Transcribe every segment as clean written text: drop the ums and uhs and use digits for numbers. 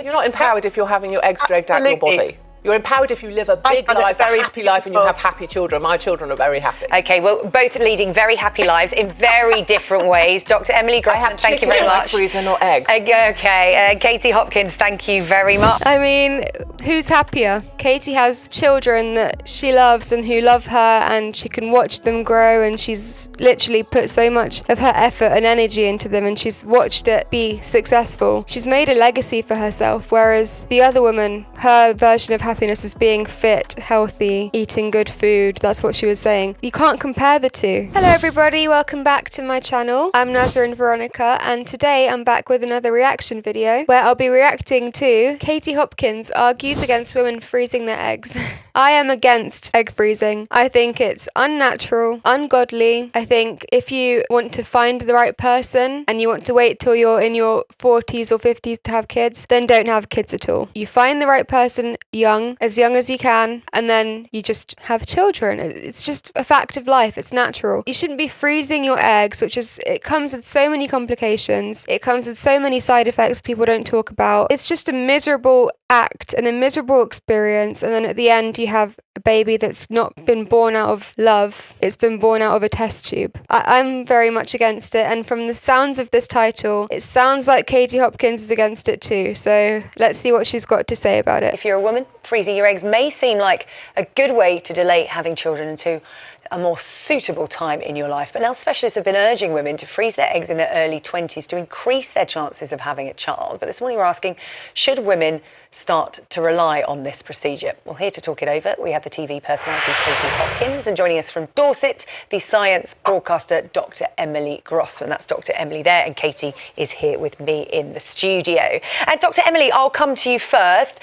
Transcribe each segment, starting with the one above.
You're not empowered if you're having your eggs dragged out your body. You're empowered if you live a big life, a happy life, and you have happy children. My children are very happy. Okay, well, both leading very happy lives in very different ways. Dr. Emily Grossman, thank you very much. Freezer, not eggs. Okay, Katie Hopkins, thank you very much. I mean, who's happier? Katie has children that she loves and who love her, and she can watch them grow, and she's literally put so much of her effort and energy into them, and she's watched it be successful. She's made a legacy for herself, whereas the other woman, her version of happiness is being fit, healthy, eating good food. That's what she was saying. You can't compare the two. Hello everybody, welcome back to my channel. I'm Nazarene Veronica, and today I'm back with another reaction video where I'll be reacting to Katie Hopkins argues against women freezing their eggs. I am against egg freezing. I think it's unnatural, ungodly. I think if you want to find the right person and you want to wait till you're in your 40s or 50s to have kids, then don't have kids at all. You find the right person young as you can, and then you just have children. It's just a fact of life. It's natural. You shouldn't be freezing your eggs, it comes with so many complications. It comes with so many side effects people don't talk about. It's just a miserable act and a miserable experience, and then at the end you have a baby that's not been born out of love. It's been born out of a test tube. I'm very much against it, and from the sounds of this title, it sounds like Katie Hopkins is against it too. So let's see what she's got to say about it. If you're a woman, freezing your eggs may seem like a good way to delay having children into a more suitable time in your life. But now specialists have been urging women to freeze their eggs in their early 20s to increase their chances of having a child. But this morning we're asking, should women start to rely on this procedure? Well, here to talk it over, we have the TV personality Katie Hopkins, and joining us from Dorset, the science broadcaster Dr. Emily Grossman. That's Dr. Emily there, and Katie is here with me in the studio. Dr. Emily, I'll come to you first.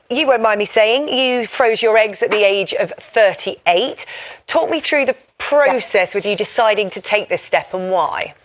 You won't mind me saying you froze your eggs at the age of 38. Talk me through the process with you deciding to take this step and why.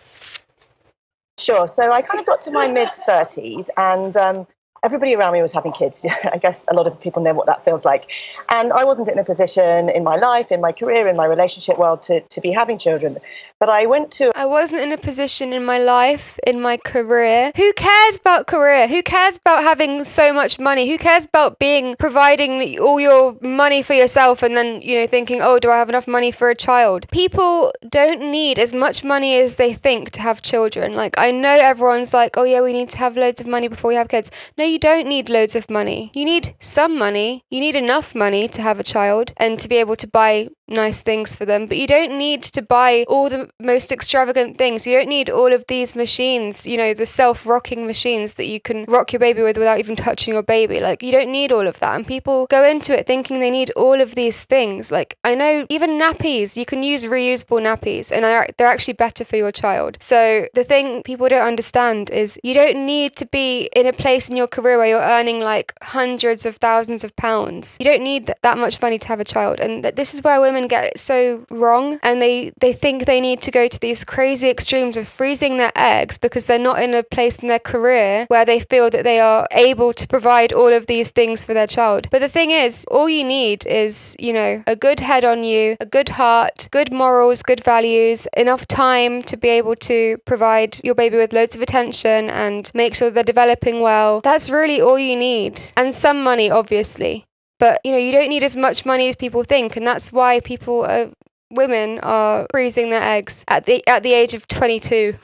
Sure. So I kind of got to my mid-30s and everybody around me was having kids. I guess a lot of people know what that feels like. And I wasn't in a position in my life, in my career, in my relationship world to be having children. But I wasn't in a position in my life, in my career. Who cares about career? Who cares about having so much money? Who cares about providing all your money for yourself and then, thinking, oh, do I have enough money for a child? People don't need as much money as they think to have children. Like, I know everyone's like, oh yeah, we need to have loads of money before we have kids. No, you don't need loads of money. You need some money. You need enough money to have a child and to be able to buy nice things for them, but you don't need to buy all the most extravagant things. You don't need all of these machines, the self-rocking machines that you can rock your baby with without even touching your baby. Like, you don't need all of that, and people go into it thinking they need all of these things. Like, I know even nappies, you can use reusable nappies, and they're actually better for your child. So the thing people don't understand is you don't need to be in a place in your career where you're earning like hundreds of thousands of pounds. You don't need that much money to have a child, and this is where women get it so wrong, and they think they need to go to these crazy extremes of freezing their eggs because they're not in a place in their career where they feel that they are able to provide all of these things for their child. But the thing is, all you need is, a good head on you, a good heart, good morals, good values, enough time to be able to provide your baby with loads of attention and make sure they're developing well. That's really all you need. And some money, obviously. But, you don't need as much money as people think, and that's why women are freezing their eggs at the age of 22.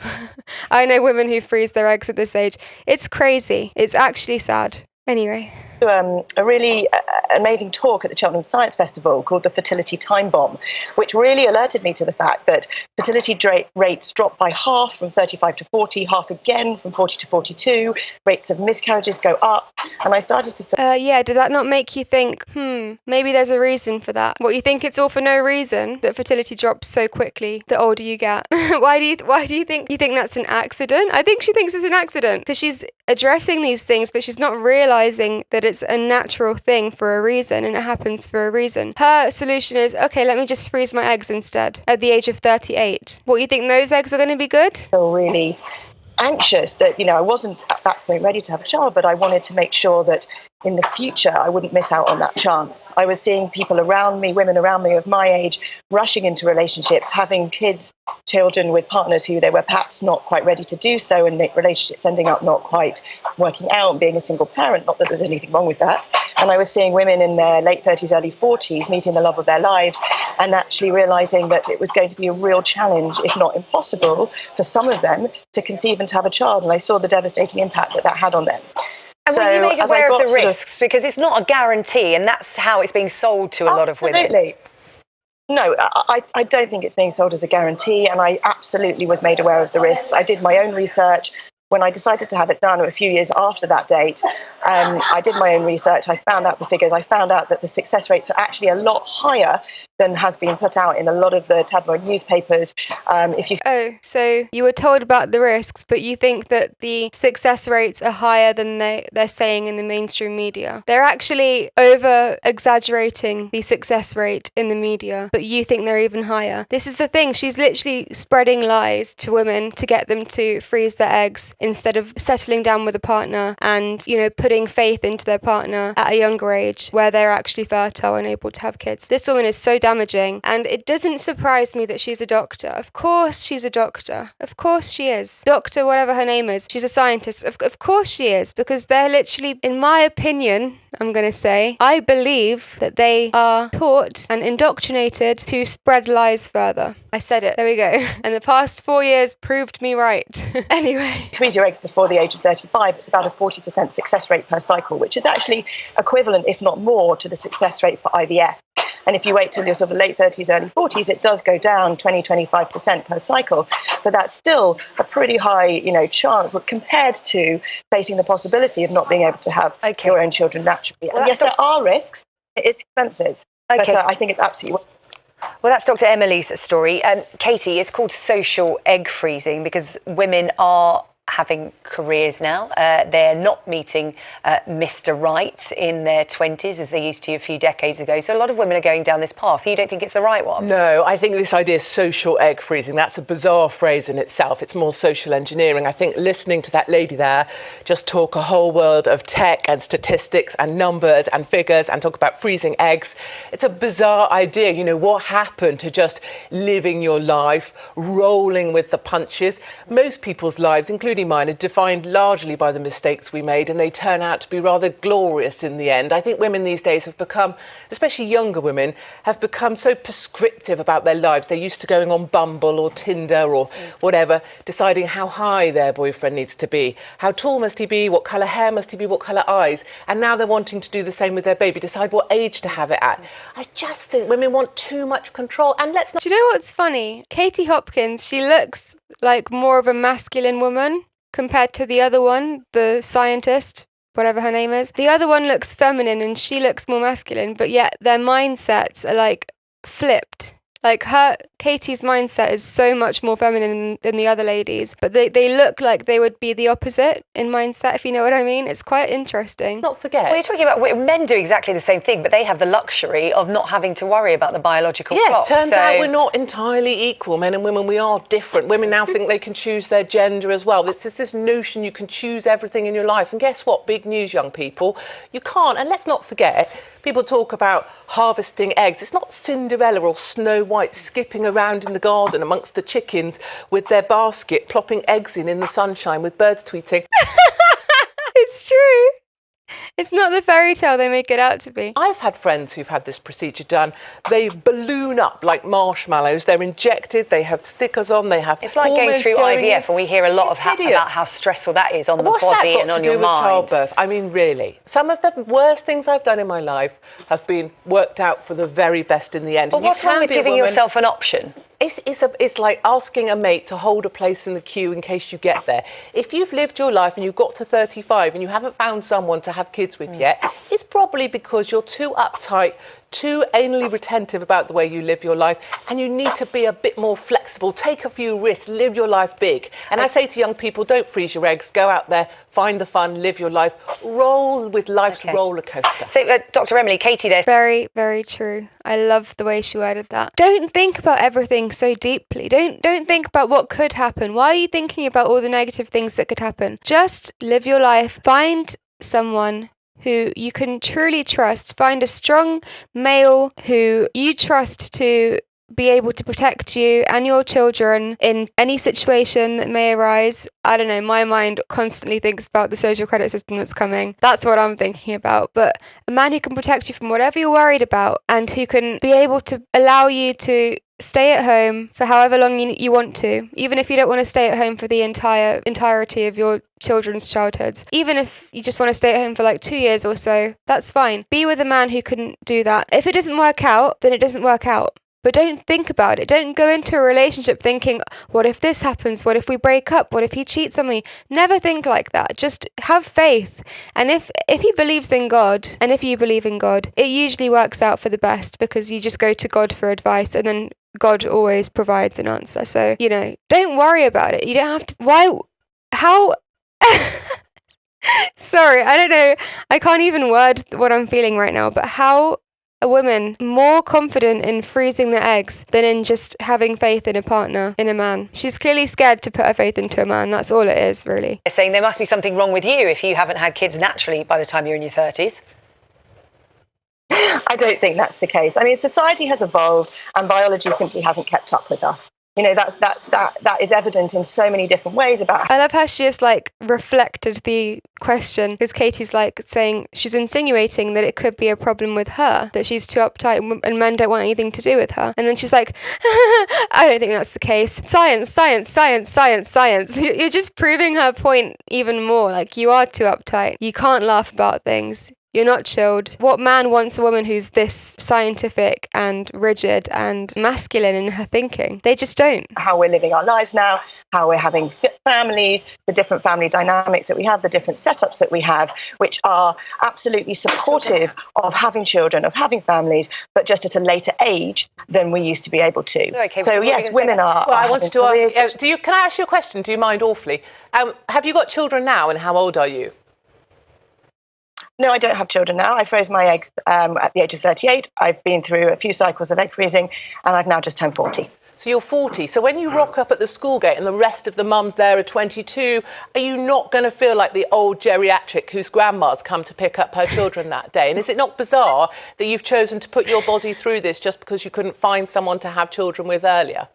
I know women who freeze their eggs at this age. It's crazy. It's actually sad. Anyway. A really amazing talk at the Cheltenham Science Festival called the Fertility Time Bomb, which really alerted me to the fact that fertility rates dropped by half from 35 to 40, half again from 40 to 42, rates of miscarriages go up, and I started to feel... did that not make you think, maybe there's a reason for that? What, you think it's all for no reason that fertility drops so quickly the older you get? Why do you think that's an accident? I think she thinks it's an accident because she's addressing these things, but she's not realizing that it's a natural thing for a reason, and it happens for a reason. Her solution is, okay, let me just freeze my eggs instead at the age of 38. What, you think those eggs are going to be good? Feel really anxious that, I wasn't at that point ready to have a child, but I wanted to make sure that in the future I wouldn't miss out on that chance. I was seeing people around me, women around me of my age, rushing into relationships, having kids, children with partners who they were perhaps not quite ready to do so, and relationships ending up not quite working out, being a single parent, not that there's anything wrong with that. And I was seeing women in their late 30s, early 40s meeting the love of their lives and actually realizing that it was going to be a real challenge, if not impossible, for some of them to conceive and to have a child. And I saw the devastating impact that had on them. And were you made aware of the risks? Because it's not a guarantee, and that's how it's being sold to a lot of women. Absolutely. No, I don't think it's being sold as a guarantee, and I absolutely was made aware of the risks. I did my own research. When I decided to have it done a few years after that date, I did my own research. I found out the figures. I found out that the success rates are actually a lot higher than has been put out in a lot of the tabloid newspapers. So you were told about the risks, but you think that the success rates are higher than they're saying in the mainstream media. They're actually over-exaggerating the success rate in the media, but you think they're even higher. This is the thing. She's literally spreading lies to women to get them to freeze their eggs instead of settling down with a partner and, putting faith into their partner at a younger age where they're actually fertile and able to have kids. This woman is so damaging, and it doesn't surprise me that she's a doctor. Of course she's a doctor. Of course she is. Doctor, whatever her name is. She's a scientist. Of course she is, because they're literally, in my opinion, I'm going to say, I believe that they are taught and indoctrinated to spread lies further. I said it. There we go. And the past 4 years proved me right. Anyway. Freeze your eggs before the age of 35. It's about a 40% success rate per cycle, which is actually equivalent, if not more, to the success rates for IVF. And if you wait till your sort of late 30s, early 40s, it does go down 20-25% per cycle. But that's still a pretty high, chance compared to facing the possibility of not being able to have your own children naturally. Well, and yes, there are risks. It is expensive. But I think it's absolutely worth it. Well, that's Dr. Emily's story. Katie, it's called social egg freezing because women are having careers now. They're not meeting Mr. Right in their 20s as they used to a few decades ago. So a lot of women are going down this path. You don't think it's the right one? No, I think this idea of social egg freezing, that's a bizarre phrase in itself. It's more social engineering. I think listening to that lady there just talk a whole world of tech and statistics and numbers and figures and talk about freezing eggs. It's a bizarre idea. What happened to just living your life, rolling with the punches? Most people's lives, including mine, are defined largely by the mistakes we made, and they turn out to be rather glorious in the end. I think women these days have become, especially younger women, have become so prescriptive about their lives. They're used to going on Bumble or Tinder or whatever, deciding how high their boyfriend needs to be, how tall must he be, what colour hair must he be, what colour eyes. And now they're wanting to do the same with their baby, decide what age to have it at. I just think women want too much control. And let's not... Do you know what's funny? Katie Hopkins, she looks like more of a masculine woman compared to the other one, the scientist, whatever her name is. The other one looks feminine and she looks more masculine, but yet their mindsets are like flipped. Like Katie's mindset is so much more feminine than the other ladies, but they look like they would be the opposite in mindset, if you know what I mean. It's quite interesting. Not forget. Well, you're talking about men do exactly the same thing, but they have the luxury of not having to worry about the biological clock. Yeah, turns out we're not entirely equal, men and women. We are different. Women now think they can choose their gender as well. It's this notion you can choose everything in your life. And guess what? Big news, young people. You can't. And let's not forget, people talk about harvesting eggs. It's not Cinderella or Snow White skipping around in the garden amongst the chickens with their basket, plopping eggs in the sunshine with birds tweeting. It's true. It's not the fairy tale they make it out to be. I've had friends who've had this procedure done. They balloon up like marshmallows. They're injected. They have stickers on. They have. It's like going through IVF, and we hear a lot about how stressful that is on the body and on your mind. What's that got to do with childbirth? I mean, really, some of the worst things I've done in my life have been worked out for the very best in the end. But what's wrong with giving yourself an option? It's like asking a mate to hold a place in the queue in case you get there. If you've lived your life and you've got to 35 and you haven't found someone to have kids with yet, it's probably because you're too uptight, too anally retentive about the way you live your life, and you need to be a bit more flexible, take a few risks, live your life big. And I say to young people, don't freeze your eggs, go out there, find the fun, live your life, roll with life's roller coaster. So, Dr. Emily, Katie there. Very, very true. I love the way she worded that. Don't think about everything so deeply. Don't think about what could happen. Why are you thinking about all the negative things that could happen? Just live your life. Find someone who you can truly trust. Find a strong male who you trust to be able to protect you and your children in any situation that may arise. I don't know, my mind constantly thinks about the social credit system that's coming. That's what I'm thinking about. But a man who can protect you from whatever you're worried about and who can be able to allow you to stay at home for however long you want to, even if you don't want to stay at home for the entirety of your children's childhoods. Even if you just want to stay at home for like 2 years or so, that's fine. Be with a man who can do that. If it doesn't work out, then it doesn't work out. But don't think about it. Don't go into a relationship thinking, what if this happens? What if we break up? What if he cheats on me? Never think like that. Just have faith. And if he believes in God, and if you believe in God, it usually works out for the best, because you just go to God for advice, and then God always provides an answer. So, don't worry about it. You don't have to. How? Sorry, I don't know. I can't even word what I'm feeling right now, but how a woman more confident in freezing the eggs than in just having faith in a partner, in a man? She's clearly scared to put her faith into a man. That's all it is, really. They're saying there must be something wrong with you if you haven't had kids naturally by the time you're in your 30s. I don't think that's the case. I mean, society has evolved and biology simply hasn't kept up with us. That is evident in so many different ways about. I love how she just reflected the question, because Katie's saying, she's insinuating that it could be a problem with her, that she's too uptight and men don't want anything to do with her. And then she's like, I don't think that's the case. Science, science, science, science, science. You're just proving her point even more. You are too uptight. You can't laugh about things. You're not chilled. What man wants a woman who's this scientific and rigid and masculine in her thinking? They just don't. How we're living our lives now, how we're having families, the different family dynamics that we have, the different setups that we have, which are absolutely supportive of having children, of having families, but just at a later age than we used to be able to. So yes, women are. Well, I wanted to ask, can I ask you a question? Do you mind awfully? Have you got children now, and how old are you? No, I don't have children now. I froze my eggs at the age of 38. I've been through a few cycles of egg freezing, and I've now just turned 40. So you're 40. So when you rock up at the school gate and the rest of the mums there are 22, are you not going to feel like the old geriatric whose grandma's come to pick up her children that day? And is it not bizarre that you've chosen to put your body through this just because you couldn't find someone to have children with earlier?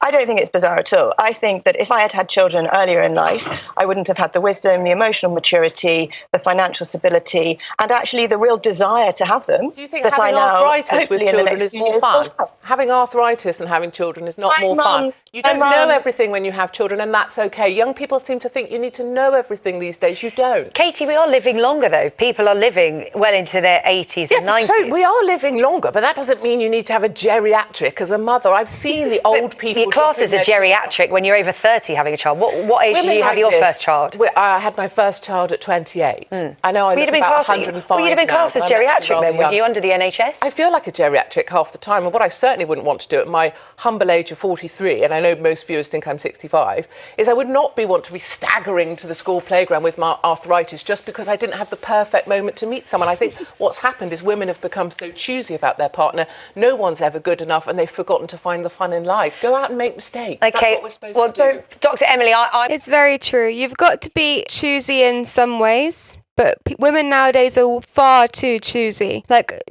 I don't think it's bizarre at all. I think that if I had had children earlier in life, I wouldn't have had the wisdom, the emotional maturity, the financial stability, and actually the real desire to have them. Do you think having arthritis with children is more fun? Having arthritis and having children is not more fun. You don't know everything when you have children, and that's okay. Young people seem to think you need to know everything these days. You don't. Katie, we are living longer, though. People are living well into their 80s and 90s. So we are living longer, but that doesn't mean you need to have a geriatric as a mother. I've seen the old people. Your class is a geriatric when you're over 30 having a child. What age did you have your first child? I had my first child at 28. I know I look about 105 Well, you'd have been classed as geriatric then, wouldn't you, under the NHS? I feel like a geriatric half the time, and what I certainly wouldn't want to do at my humble age of 43, and I know most viewers think I'm 65, is I would not want to be staggering to the school playground with my arthritis just because I didn't have the perfect moment to meet someone. I think what's happened is women have become so choosy about their partner. No one's ever good enough, and they've forgotten to find the fun in life. Go out and make mistakes. Okay, That's what we're supposed to do. Dr. Emily, It's very true. You've got to be choosy in some ways. But women nowadays are far too choosy.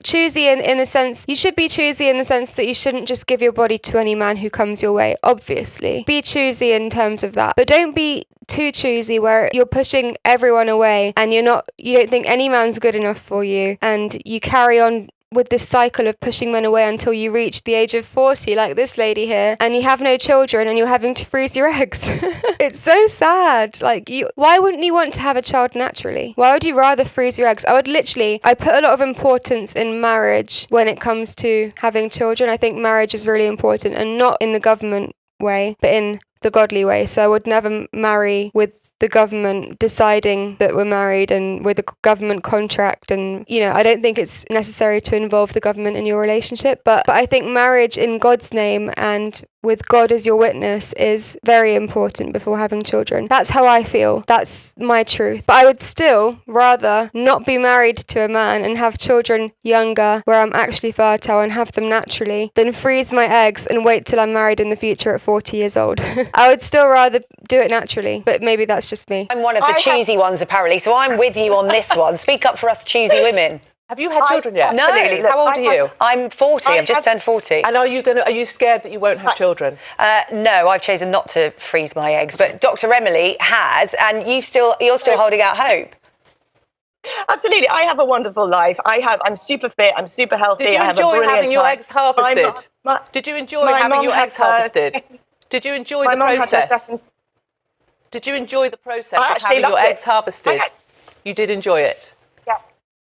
Choosy in the sense, you should be choosy in the sense that you shouldn't just give your body to any man who comes your way, obviously. Be choosy in terms of that. But don't be too choosy where you're pushing everyone away and you don't think any man's good enough for you, and you carry on with this cycle of pushing men away until you reach the age of 40, like this lady here, and you have no children and you're having to freeze your eggs. It's so sad. Why wouldn't you want to have a child naturally? Why would you rather freeze your eggs? I put a lot of importance in marriage when it comes to having children. I think marriage is really important, and not in the government way, but in the godly way. So I would never marry with the government deciding that we're married and with a government contract. And, I don't think it's necessary to involve the government in your relationship. But I think marriage in God's name and with God as your witness is very important before having children. That's how I feel. That's my truth. But I would still rather not be married to a man and have children younger, where I'm actually fertile, and have them naturally, than freeze my eggs and wait till I'm married in the future at 40 years old. I would still rather do it naturally, but maybe that's just me. I'm one of the choosy ones, apparently, so I'm with you on this one. Speak up for us choosy women. Have you had children yet? No. Absolutely. How old are you? I'm 40. I've just turned 40. And are you scared that you won't have children? No, I've chosen not to freeze my eggs, but Dr. Emily has, and you're still holding out hope. Absolutely. I have a wonderful life. I'm super fit. I'm super healthy. Did you I have a enjoy brilliant having your time. eggs harvested? Did you enjoy having your eggs harvested? Did you enjoy the process? Did you enjoy the process of having your eggs harvested? You did enjoy it? Yeah,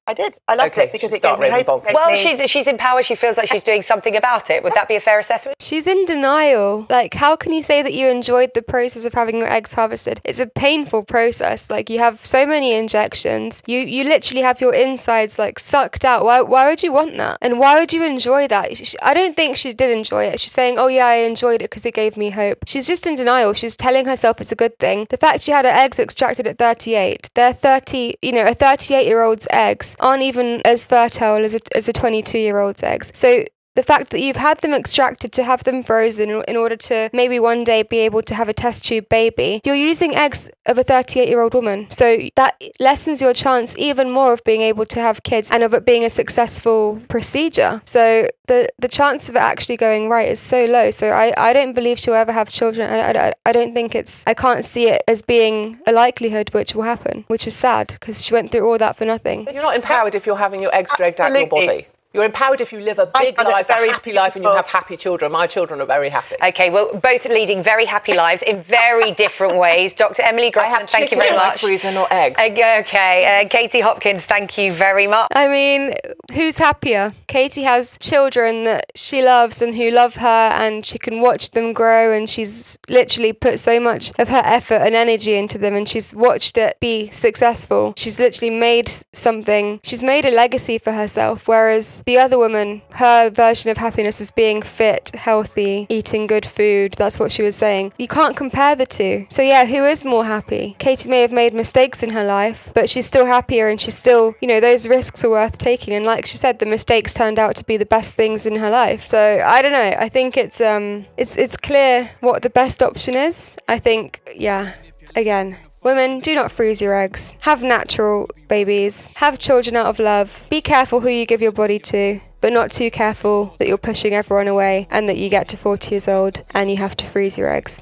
I did. I loved it because it gave me hope. Well, she's in power. She feels like she's doing something about it. Would that be a fair assessment? She's in denial. Like, how can you say that you enjoyed the process of having your eggs harvested? It's a painful process. Like, you have so many injections. You literally have your insides, like, sucked out. Why would you want that? And why would you enjoy that? I don't think she did enjoy it. She's saying, oh yeah, I enjoyed it because it gave me hope. She's just in denial. She's telling herself it's a good thing. The fact she had her eggs extracted at 38, they're 30, a 38-year-old's eggs aren't even as fertile as a 22-year-old's eggs. So the fact that you've had them extracted to have them frozen in order to maybe one day be able to have a test tube baby, you're using eggs of a 38-year-old woman. So that lessens your chance even more of being able to have kids and of it being a successful procedure. So the chance of it actually going right is so low. So I don't believe she'll ever have children. I don't think I can't see it as being a likelihood which will happen, which is sad because she went through all that for nothing. You're not empowered if you're having your eggs dragged out of your body. You're empowered if you live a big life, a happy life, and you have happy children. My children are very happy. Okay, well, both leading very happy lives in very different ways. Dr. Emily Grossman, thank you very much. Freezer, not eggs. Okay, Katie Hopkins, thank you very much. I mean, who's happier? Katie has children that she loves and who love her, and she can watch them grow, and she's literally put so much of her effort and energy into them, and she's watched it be successful. She's literally made something. She's made a legacy for herself, whereas the other woman, her version of happiness is being fit, healthy, eating good food. That's what she was saying. You can't compare the two. So yeah, who is more happy? Katie may have made mistakes in her life, but she's still happier, and she's still, those risks are worth taking. And like she said, the mistakes turned out to be the best things in her life. So I don't know. I think it's clear what the best option is. I think, yeah, again, women, do not freeze your eggs. Have natural babies. Have children out of love. Be careful who you give your body to, but not too careful that you're pushing everyone away and that you get to 40 years old and you have to freeze your eggs.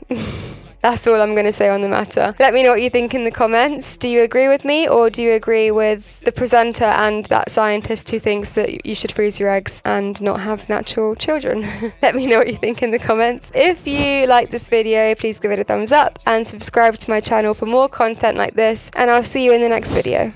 That's all I'm going to say on the matter. Let me know what you think in the comments. Do you agree with me, or do you agree with the presenter and that scientist who thinks that you should freeze your eggs and not have natural children? Let me know what you think in the comments. If you like this video, please give it a thumbs up and subscribe to my channel for more content like this, and I'll see you in the next video.